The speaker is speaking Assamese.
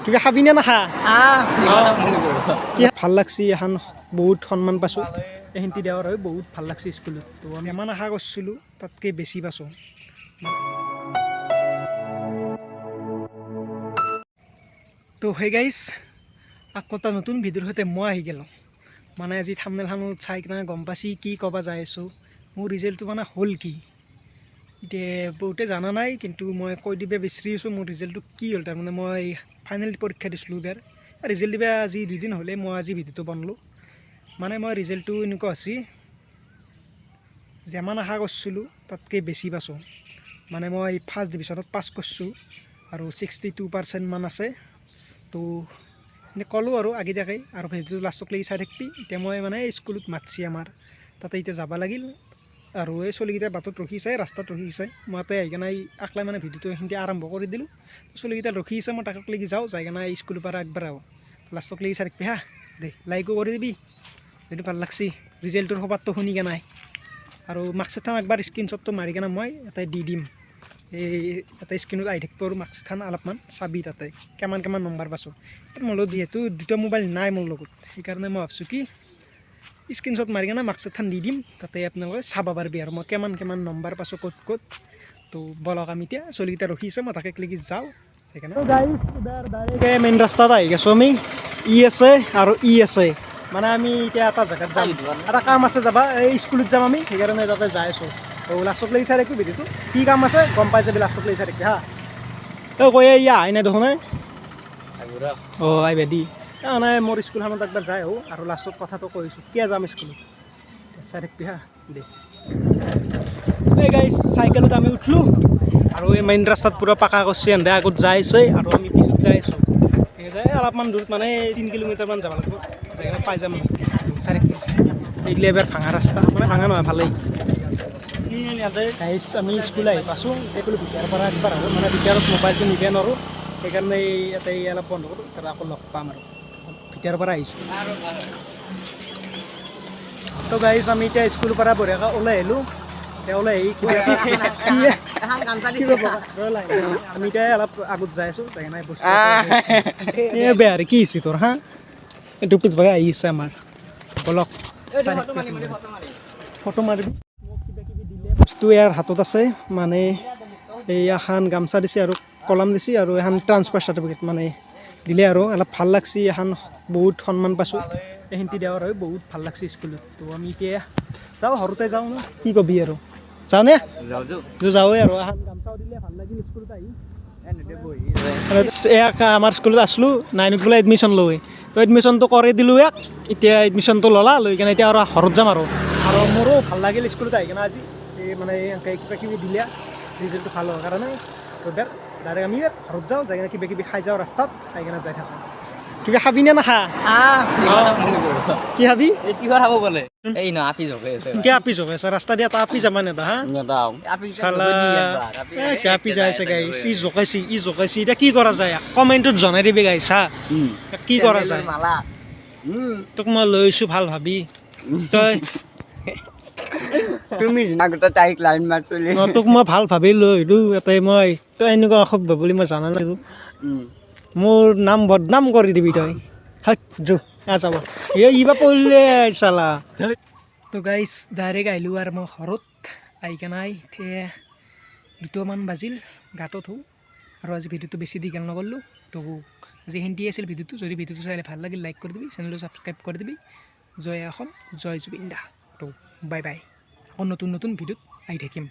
কিবা খাবি নে নাখা ভাল লাগছি এখন বহুত সন্মান পাইছোঁ এইখিনি দেওয়াৰ হয় বহুত ভাল লাগছে স্কুলত তো আমি ইমান আশা কৰিছিলোঁ তাতকৈ বেছি পাইছোঁ তো হে গাইজ আকৌ এটা নতুন ভিডিঅ'ৰ সৈতে মই আহি গ'লোঁ মানে আজি থাম্বনেইলখনত চাই কিনে গম পাইছি কি ক'ব যাই আছোঁ মোৰ ৰিজাল্টটো মানে হ'ল কি এতিয়া বহুতে জানা নাই কিন্তু মই কৈ দিব বিচাৰি আছোঁ মোৰ ৰিজাল্টটো কি হ'ল তাৰমানে মই ফাইনেল পৰীক্ষা দিছিলোঁ এইবাৰ ৰিজাল্ট দিবা আজি দুদিন হ'লে মই আজি ভিডিঅ'টো বনালোঁ মানে মই ৰিজাল্টটো এনেকুৱা হৈছে যিমান আশা কৰিছিলোঁ তাতকৈ বেছি পাইছোঁ মানে মই ফাৰ্ষ্ট ডিভিজনত পাছ কৰিছোঁ আৰু 62% মান আছে তো এনে ক'লোঁ আৰু আগতীয়াকৈ আৰু ভিডিঅ'টো লাষ্টলৈকে চাই থাকিবি এতিয়া মই মানে স্কুলত মাতিছি আমাৰ তাতে এতিয়া যাব লাগিল আৰু এই চলিকেইটা বাটত ৰখিছে ৰাস্তাত ৰখিছে মই তাতে আহি কিনে আকলাই মানে ভিডিঅ'টো এইখিনিতে আৰম্ভ কৰি দিলোঁ চলিকেইটা ৰখিছে মই তাক লৈকে যাওঁ যাই কিনে স্কুলৰ পৰা একবাৰ আহোঁ লাষ্টলৈকে চাই থাকিবি হা দে লাইকো কৰি দিবি যদি ভাল লাগছি ৰিজাল্টটোৰ খবৰটো শুনি কেনে আৰু মাৰ্কশ্বিটখন একবাৰ স্ক্ৰীনশ্বটটো মাৰি কিনে মই তাতে দি দিম এই তাতে স্ক্ৰীণত আহি থাকিব আৰু মাৰ্কশ্বিটখন অলপমান চাবি তাতে কিমান নম্বৰ পাইছোঁ মোৰ লগত যিহেতু দুটা মোবাইল নাই মোৰ লগত সেইকাৰণে মই ভাবছোঁ কি স্ক্ৰীনশ্বট মাৰি কিনে মাৰ্কশ্বিটখন দি দিম তাতে আপোনালোকে চাব পাৰিবি আৰু মই কিমান নম্বৰ পাইছোঁ ক'ত তো বলক আমি এতিয়া চলিকেইটা ৰখিছে মই তাকে ক্লিকি যাওঁ সেইকাৰণে গাইছ এবাৰ ডাইৰেক্ট মেইন ৰাস্তাত আহি গৈছোঁ আমি ই আছে আৰু ই আছে মানে আমি এতিয়া এটা জেগাত যাম এটা কাম আছে যাবা এই স্কুলত যাম আমি সেইকাৰণে তাতে যাই আছোঁ তো লাষ্টত লাগি চাই থাকিবি ভিডিঅ'টো কি কাম আছে গম পাই যাবি লাষ্টত লাগি চাই থাকিবি হা এই কৈ ইয়া আহি নাই দেখোন অঁ আহিবা দি মানে মোৰ স্কুলখনত একবাৰ যাই আহোঁ আৰু লাষ্টত কথাটো কৈছোঁ কিয় যাম স্কুলত চাই থাকিবি হা দে এই গাইছ চাইকেলত আমি উঠলোঁ আৰু এই মেইন ৰাস্তাত পূৰা পাকা কৰিছে এনে আগত যাই আছে আৰু আমি পিছত যাই আছোঁ যাই অলপমান দূৰত মানে 3 কিলোমিটাৰমান যাব লাগিব জেগা পাই যাম চাই থাকিবি এইগিলা এবাৰ ভাঙা ৰাস্তা মানে ভাঙা নহয় ভালেই গাইছ আমি স্কুল আহি পাইছোঁ এইফালে ভিতৰৰ পৰা একবাৰ আহোঁ মানে ভিতৰত মোবাইলটো নিব নোৱাৰোঁ সেইকাৰণে ইয়াতে অলপ বন্ধ কৰোঁ তাতে আকৌ লগ পাম আৰু ভিতৰৰ পৰা আহিছোঁ তো গাইছ আমি এতিয়া স্কুলৰ পৰা বঢ়িয়াকৈ ওলাই আহিলোঁ ওলাই আহি আমি এতিয়া অলপ আগত যাই আছোঁ নাই বস্তু বেয়া কি হৈছে তোৰ হা এইটো পিছভাগে আহিছে আমাৰ বলক ফটো মাৰিবি মোক কিবা কিবি দিলে বস্তু ইয়াৰ হাতত আছে মানে এই এখন গামচা দিছে আৰু কলম দিছে আৰু এখন ট্ৰান্সফাৰ চাৰ্টিফিকেট মানে দিলে আৰু অলপ ভাল লাগছে এখন বহুত সন্মান পাইছোঁ এইখিনি দেওয়াৰ হয় বহুত ভাল লাগছে স্কুলত তো আমি এতিয়া যাওঁ সৰুতে যাওঁ ন কি কবি আৰু যাওঁনে যাওঁৱে আৰু এখন গামচাও দিলে ভাল লাগিল স্কুলত আহি আমাৰ স্কুলত আছিলোঁ 9ত বোলে এডমিশ্যন লৈ তো এডমিশ্যনটো কৰি দিলোঁ এতিয়া এডমিশ্যনটো ল'লা লৈ কিনে এতিয়া আৰু ঘৰত যাম আৰু মোৰো ভাল লাগিল স্কুলত আহি কিনে আজি এই মানে কিবা কিবি দিলে ৰিজাল্টটো ভাল হোৱাৰ কাৰণে এবাৰ ডাইৰেক্ট আমি ঘৰত যাওঁ যাই কিনে কিবা কিবি খাই যাওঁ ৰাস্তাত খাই কিনে যাই থাকোঁ কিবা খাবি নে নাখা কি খাবি খাব বোলে এই ন আপি জকে আছে কি আপি জকে আছে ৰাস্তা দিয়া এটা আপি যাবা নেদা হা আপি যাই আছে গাইছ ই জকাইছি এতিয়া কি কৰা যায় কমেণ্টত জনাই দিবি গাইছ হা কি কৰা যায় তোক মই লৈ আহিছোঁ ভাল ভাবি তই তুমি আগতে তাইক লাইন মাৰছিলি তোক মই ভাল ভাবি লৈ আহিলোঁ ইয়াতে মই তই এনেকুৱা অসভ্য বুলি মই জানা নাই মোৰ নাম বদনাম কৰি দিবি তই যো যাব ইবা পৰিলে চালা তো গাইছ ডাইৰেক্ট আহিলোঁ আৰু মই ঘৰত আহি কেনে এতিয়া 2মান বাজিল গাটো ধুওঁ আৰু আজি ভিডিঅ'টো বেছি দীঘল নকৰিলোঁ তো আজি হিন্দী আছিল ভিডিঅ'টো যদি ভিডিঅ'টো চাইলে ভাল লাগিল লাইক কৰি দিবি চেনেলটো ছাবস্ক্ৰাইব কৰি দিবি জয় আসন জয় জুবিন দা তো বাই বাই আকৌ নতুন ভিডিঅ'ত আহি থাকিম